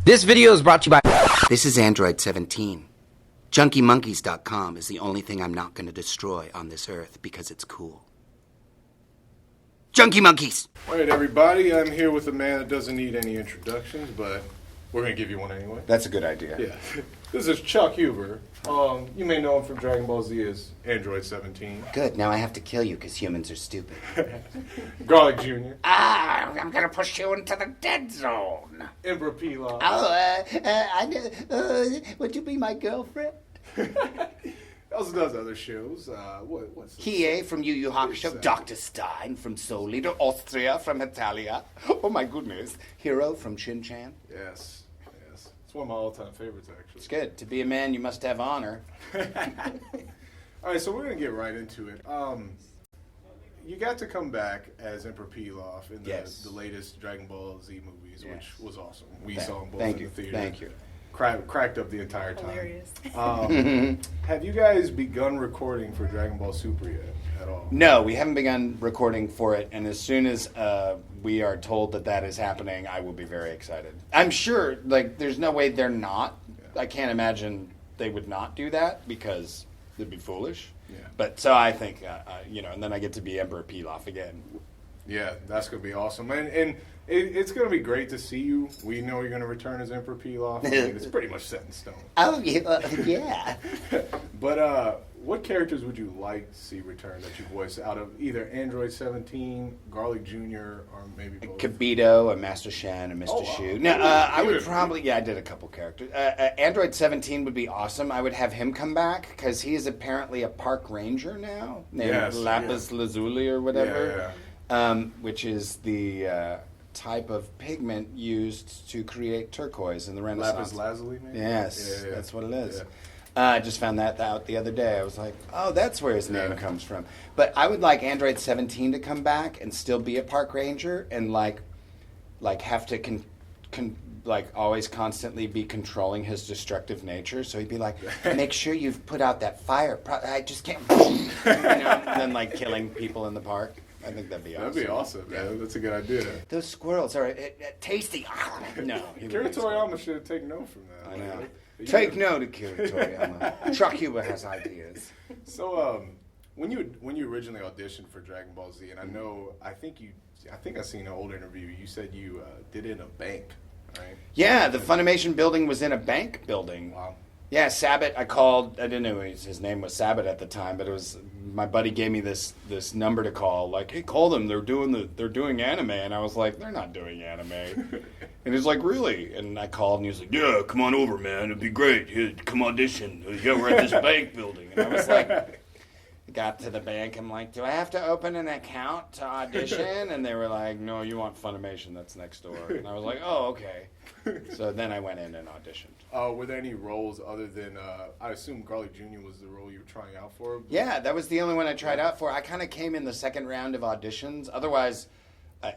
This video is brought to you by... This is Android 17. JunkieMonkeys.com is the only thing I'm not going to destroy on this earth because it's cool. Junkie Monkeys! Alright everybody, I'm here with a man that doesn't need any introductions, but we're going to give you one anyway. That's a good idea. Yeah. This is Chuck Huber. You may know him from Dragon Ball Z as Android 17. Good, now I have to kill you because humans are stupid. Garlic Jr. I'm going to push you into the dead zone. Emperor Pilaf. Would you be my girlfriend? Also does other shows. What's this? Hiei from Yu Yu Hakusho, Exactly. Dr. Stein from Soul Leader, Austria from Italia. Oh my goodness. Hero from Shin-Chan. Yes. It's one of my all-time favorites, actually. It's good. To be a man, you must have honor. Alright, so we're going to get right into it. You got to come back as Emperor Pilaf in the latest Dragon Ball Z movies, which was awesome. We saw them both in the theater. Thank you. Cracked up the entire time. Hilarious. Have you guys begun recording for Dragon Ball Super yet at all? No, we haven't begun recording for it, and as soon as we are told that that is happening, I will be very excited. I'm sure, there's no way they're not. I can't imagine they would not do that because it'd be foolish. Yeah. But so I think, and then I get to be Emperor Pilaf again. Yeah, that's going to be awesome. And it's going to be great to see you. We know you're going to return as Emperor Pilaf. I mean, it's pretty much set in stone. Oh, yeah. But what characters would you like to see return that you voice out of either Android 17, Garlic Jr., or maybe both? Kibito, a Master Shen, a Mr. Oh, wow. Shu. No, I would probably, I did a couple characters. Android 17 would be awesome. I would have him come back because he is apparently a park ranger now named Lapis Lazuli or whatever, which is the type of pigment used to create turquoise in the Renaissance. Lapis Lazuli, maybe? Yes, Yeah. that's what it is. Yeah. I just found that out the other day. I was like, oh, that's where his name comes from. But I would like Android 17 to come back and still be a park ranger and have to always constantly be controlling his destructive nature. So he'd be like, make sure you've put out that fire. I just can't, and then killing people in the park. I think that'd be awesome. That'd be awesome, man. That's a good idea. Those squirrels are tasty. No. Akira Toriyama should have taken note from that. I know. Like, Take note, Akira Toriyama. Chuck Huber has ideas. So, when you originally auditioned for Dragon Ball Z, and I think I seen an old interview. You said you did it in a bank, right? Yeah, the Funimation building was in a bank building. Wow. Yeah, Sabbat. I called. I didn't know his name was Sabbat at the time, but it was my buddy gave me this number to call. Like, hey, call them. They're doing anime, and I was like, they're not doing anime. And he's like, really? And I called, and he was like, yeah, come on over, man. It'd be great. Yeah, come audition. Yeah, we're at this bank building. And I was like, got to the bank. I'm like, do I have to open an account to audition? And they were like, no, you want Funimation. That's next door. And I was like, oh, okay. So then I went in and auditioned. Were there any roles other than, I assume Garlic Jr. was the role you were trying out for? Yeah, that was the only one I tried out for. I kind of came in the second round of auditions. Otherwise,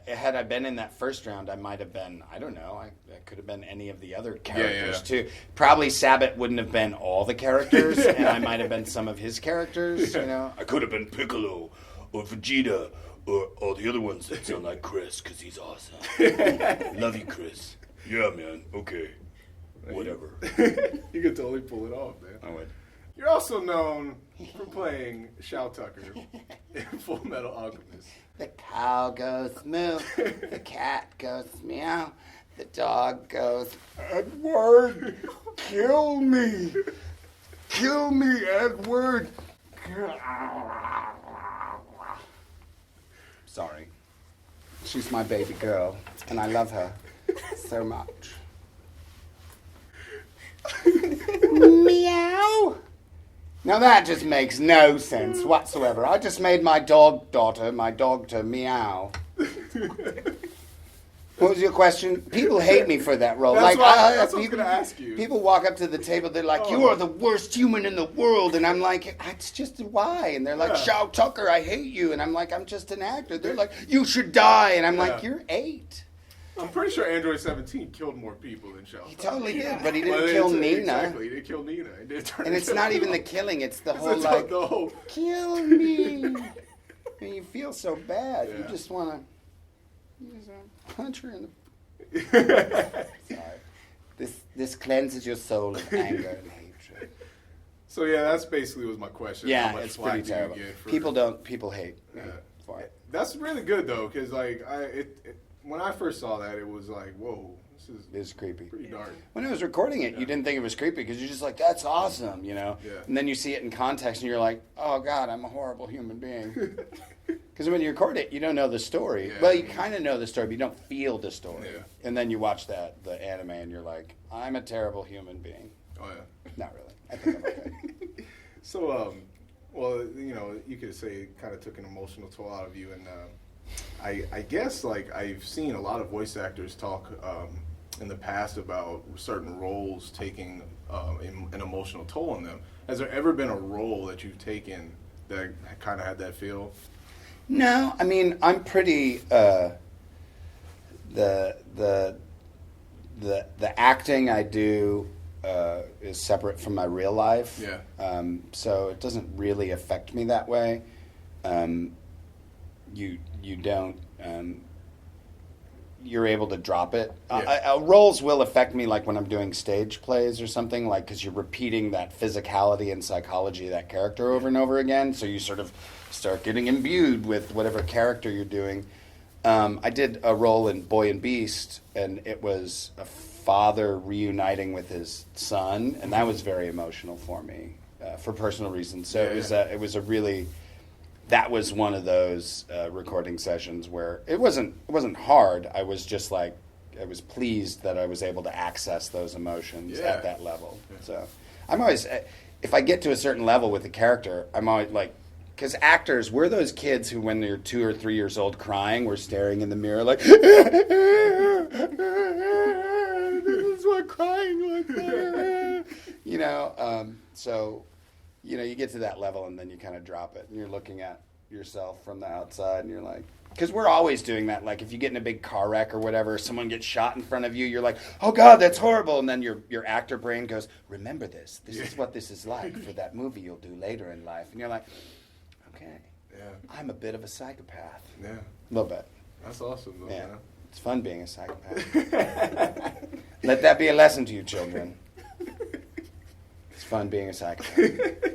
had I been in that first round, I might have been, I don't know, I could have been any of the other characters too. Probably Sabbat wouldn't have been all the characters, and I might have been some of his characters, I could have been Piccolo or Vegeta or all the other ones that sound like Chris, because he's awesome. Love you, Chris. Yeah, man. Okay. Whatever. You could totally pull it off, man. I would. You're also known for playing Shao Tucker in Full Metal Alchemist. The cow goes moo, the cat goes meow, the dog goes, Edward, kill me. Kill me, Edward. sorry. She's my baby girl, and I love her so much. Meow. Now that just makes no sense whatsoever. I just made my dog to meow. What was your question? People hate me for that role. That's what I was going to ask you. People walk up to the table, they're like, you are the worst human in the world. And I'm like, it's just why? And they're like, Shao Tucker, I hate you. And I'm like, I'm just an actor. They're like, you should die. And I'm like, you're 8. I'm pretty sure Android 17 killed more people than Shao Tucker. He totally did, but he didn't kill Nina. Exactly, he didn't kill Nina. And it's not even the killing, it's the whole kill me. And you feel so bad. Yeah. You just want to punch her in the... Sorry. This This cleanses your soul of anger and hatred. So yeah, that's basically was my question. Yeah, How much it's flack pretty do you terrible. get for- People hate me for it. That's really good though, because like when I first saw that, it was like, whoa, this is creepy. pretty dark. When I was recording it, you didn't think it was creepy because you're just like, that's awesome, you know? Yeah. And then you see it in context and you're like, oh, God, I'm a horrible human being. Because when you record it, you don't know the story. Yeah. Well, you kind of know the story, but you don't feel the story. Yeah. And then you watch the anime and you're like, I'm a terrible human being. Oh, yeah. Not really. I think I'm okay. So, well, you know, you could say it kind of took an emotional toll out of you. And I guess, like, I've seen a lot of voice actors talk in the past about certain roles taking an emotional toll on them. Has there ever been a role that you've taken that kind of had that feel? No, I mean, I'm pretty the acting I do is separate from my real life. Yeah. So it doesn't really affect me that way. You don't. You're able to drop it. Yeah. Roles will affect me, like when I'm doing stage plays or something, like because you're repeating that physicality and psychology of that character over and over again. So you sort of start getting imbued with whatever character you're doing. I did a role in Boy and Beast, and it was a father reuniting with his son, and that was very emotional for me for personal reasons. So it was a really. That was one of those recording sessions where it wasn't hard. I was just like, I was pleased that I was able to access those emotions at that level. Yeah. So I'm always, if I get to a certain level with a character, I'm always like, because actors, we're those kids who, when they're 2 or 3 years old crying, we're staring in the mirror like, this is what crying looks like. You know, so... You know, you get to that level and then you kind of drop it and you're looking at yourself from the outside and you're like, because we're always doing that. Like if you get in a big car wreck or whatever, someone gets shot in front of you, you're like, oh God, that's horrible. And then your actor brain goes, remember this. This is what this is like for that movie you'll do later in life. And you're like, okay, I'm a bit of a psychopath. Yeah. A little bit. That's awesome though, man. It's fun being a psychopath. Let that be a lesson to you, children. It's fun being a psychopath.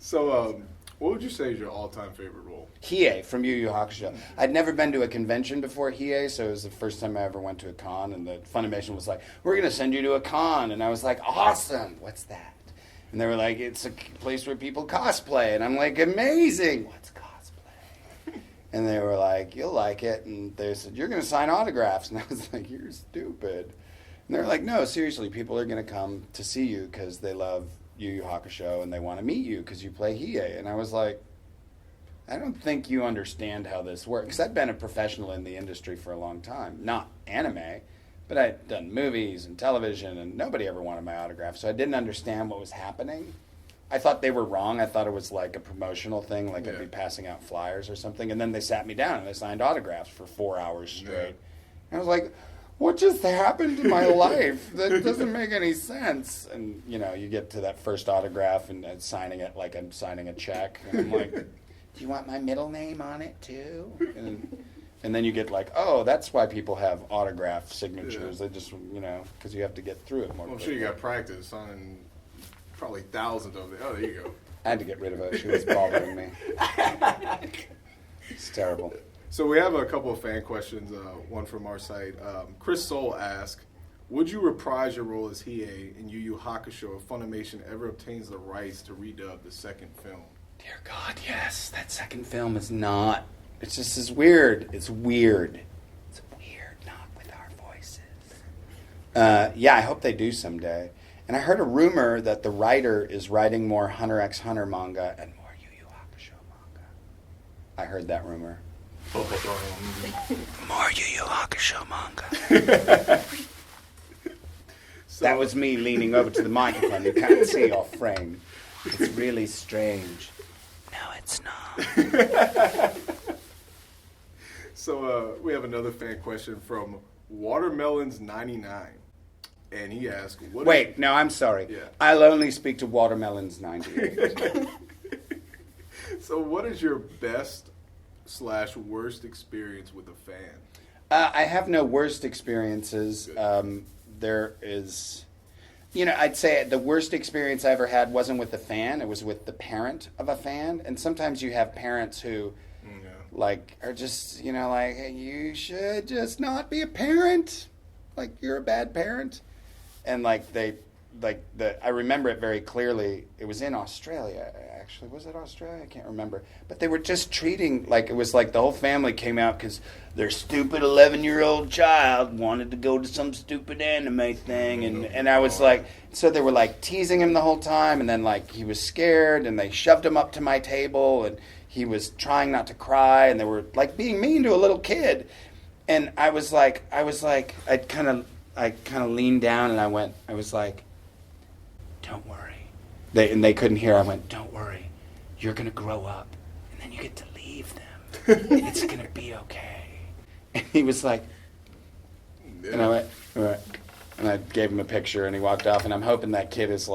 So, what would you say is your all-time favorite role? Hiei from Yu Yu Hakusho. I'd never been to a convention before Hiei, so it was the first time I ever went to a con, and the Funimation was like, we're going to send you to a con. And I was like, awesome, what's that? And they were like, it's a place where people cosplay. And I'm like, amazing. What's cosplay? And they were like, you'll like it. And they said, you're going to sign autographs. And I was like, you're stupid. And they were like, no, seriously, people are going to come to see you because they love Yu Yu Hakusho and they want to meet you because you play Hiei. And I was like, I don't think you understand how this works. I've been a professional in the industry for a long time. Not anime, but I'd done movies and television, and nobody ever wanted my autograph. So I didn't understand what was happening. I thought they were wrong. I thought it was like a promotional thing, like I'd be passing out flyers or something. And then they sat me down and they signed autographs for 4 hours straight. And I was like, what just happened to my life? That doesn't make any sense. And, you know, you get to that first autograph and signing it like I'm signing a check. And I'm like, do you want my middle name on it too? And then you get like, oh, that's why people have autograph signatures. They just, you know, because you have to get through it more quickly. I'm sure you got practice signing probably thousands of them. Oh, there you go. I had to get rid of her. She was bothering me. It's terrible. So we have a couple of fan questions, one from our site. Chris Soul asked, would you reprise your role as Hiei in Yu Yu Hakusho if Funimation ever obtains the rights to redub the second film? Dear God, yes. That second film is not... It's just as weird. It's weird. It's weird, not with our voices. Yeah, I hope they do someday. And I heard a rumor that the writer is writing more Hunter x Hunter manga and more Yu Yu Hakusho manga. I heard that rumor. More Yu Yu Hakusho manga. So, that was me leaning over to the microphone. You can't see off frame. It's really strange. No, it's not. So we have another fan question from Watermelons99. And he asked, Wait, no, I'm sorry. Yeah. I'll only speak to Watermelons98. So what is your best/worst experience with a fan? I have no worst experiences. There is... I'd say the worst experience I ever had wasn't with the fan. It was with the parent of a fan. And sometimes you have parents who, are just, like, hey, you should just not be a parent. Like, you're a bad parent. And, I remember it very clearly. It was in Australia, actually. Was it Australia? I can't remember. But they were just treating, it was like the whole family came out because their stupid 11-year-old child wanted to go to some stupid anime thing. And I was like, so they were, teasing him the whole time. And then, he was scared. And they shoved him up to my table. And he was trying not to cry. And they were, being mean to a little kid. And I kind of leaned down and I was like, don't worry. They couldn't hear. I went, don't worry. You're going to grow up and then you get to leave them. It's going to be okay. And he was like, and I went, all right. And I gave him a picture and he walked off. And I'm hoping that kid is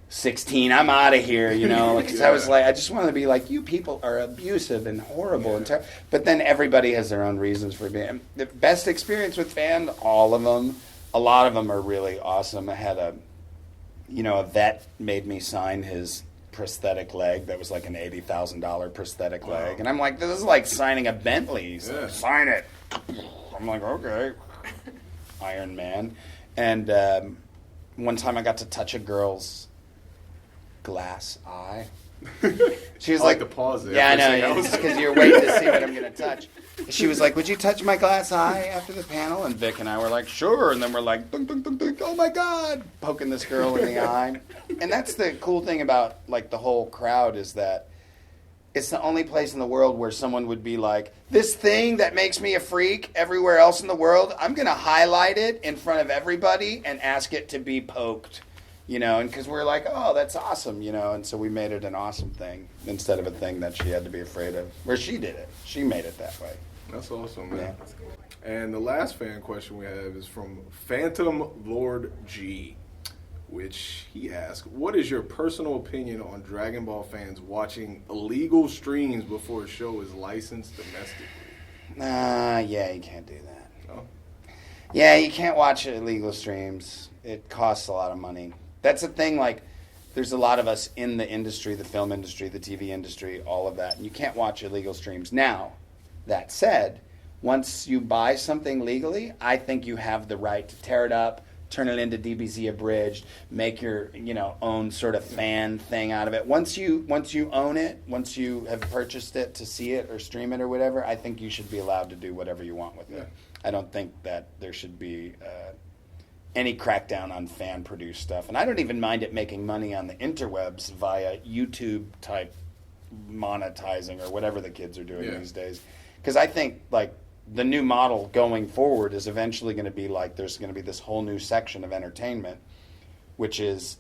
16. I'm out of here, because I was I just wanted to be you people are abusive and horrible and terrible. But then everybody has their own reasons for being. The best experience with fans, all of them. A lot of them are really awesome. I had a vet made me sign his prosthetic leg that was an $80,000 prosthetic leg. And I'm like, this is like signing a Bentley. So sign it. I'm like, okay. Iron Man. And one time I got to touch a girl's glass eye. She was the pause there. Yeah, I know. It's because you're waiting to see what I'm going to touch. She was like, would you touch my glass eye after the panel? And Vic and I were like, sure. And then we're like, dunk, dunk, dunk, dunk, oh my God, poking this girl in the eye. And that's the cool thing about the whole crowd is that it's the only place in the world where someone would be like, this thing that makes me a freak everywhere else in the world, I'm going to highlight it in front of everybody and ask it to be poked. And because we're like, oh, that's awesome, and so we made it an awesome thing instead of a thing that she had to be afraid of. Where she did it. She made it that way. That's awesome, man. Yeah. And the last fan question we have is from Phantom Lord G, which he asked, what is your personal opinion on Dragon Ball fans watching illegal streams before a show is licensed domestically? Yeah, you can't do that. No? Yeah, you can't watch illegal streams. It costs a lot of money. That's the thing, there's a lot of us in the industry, the film industry, the TV industry, all of that, and you can't watch illegal streams. Now, that said, once you buy something legally, I think you have the right to tear it up, turn it into DBZ abridged, make your own sort of fan thing out of it. Once you own it, once you have purchased it to see it or stream it or whatever, I think you should be allowed to do whatever you want with it. I don't think that there should be any crackdown on fan-produced stuff. And I don't even mind it making money on the interwebs via YouTube-type monetizing or whatever the kids are doing these days. Because I think, the new model going forward is eventually going to be there's going to be this whole new section of entertainment, which is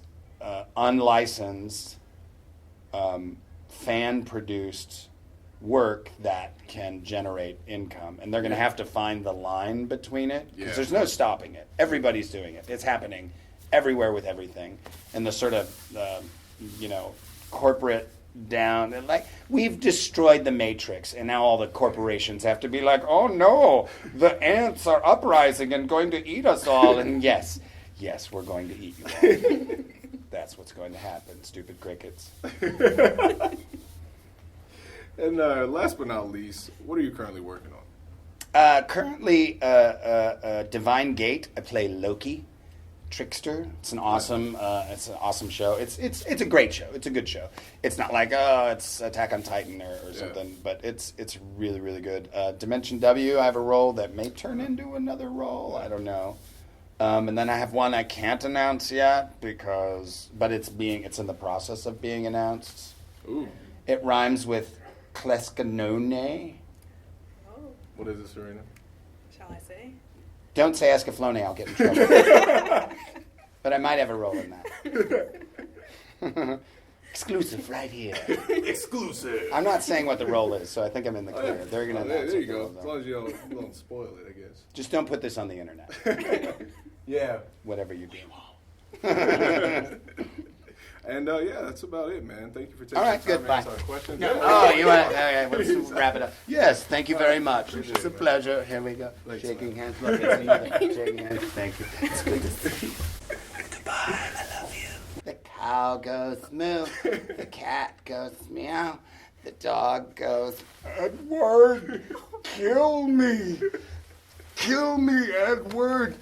unlicensed, fan-produced work that can generate income. And they're going to have to find the line between it because there's no stopping it. Everybody's doing it. It's happening everywhere with everything. And the sort of, corporate down. We've destroyed the Matrix, and now all the corporations have to be like, oh no, the ants are uprising and going to eat us all. And yes, we're going to eat you all. That's what's going to happen, stupid crickets. And last but not least, what are you currently working on? Currently, Divine Gate. I play Loki, Trickster. It's an awesome show. It's a great show. It's a good show. It's not it's Attack on Titan or something, but it's really, really good. Dimension W, I have a role that may turn into another role. I don't know. And then I have one I can't announce yet but it's in the process of being announced. Ooh. It rhymes with Kleskanone. Oh. What is it, Serena? Shall I say? Don't say Escaflowne, I'll get in trouble. But I might have a role in that. Exclusive right here. Exclusive. I'm not saying what the role is, so I think I'm in the clear. They're going to announce there it. you go. As long as you don't spoil it, I guess. Just don't put this on the internet. Yeah. Whatever you do. And that's about it, man. Thank you for taking All right, the time good. to Bye. answer our questions. No. Oh, you want? Okay, let's wrap it up. Yes, thank you very much. It's a pleasure. Here we go. Thanks, Shaking man. hands. Look, it's another shaking hands. Thank you. It's good to see you. Goodbye. cow goes moo, the cat goes meow, the dog goes, Edward, kill me. Kill me, Edward.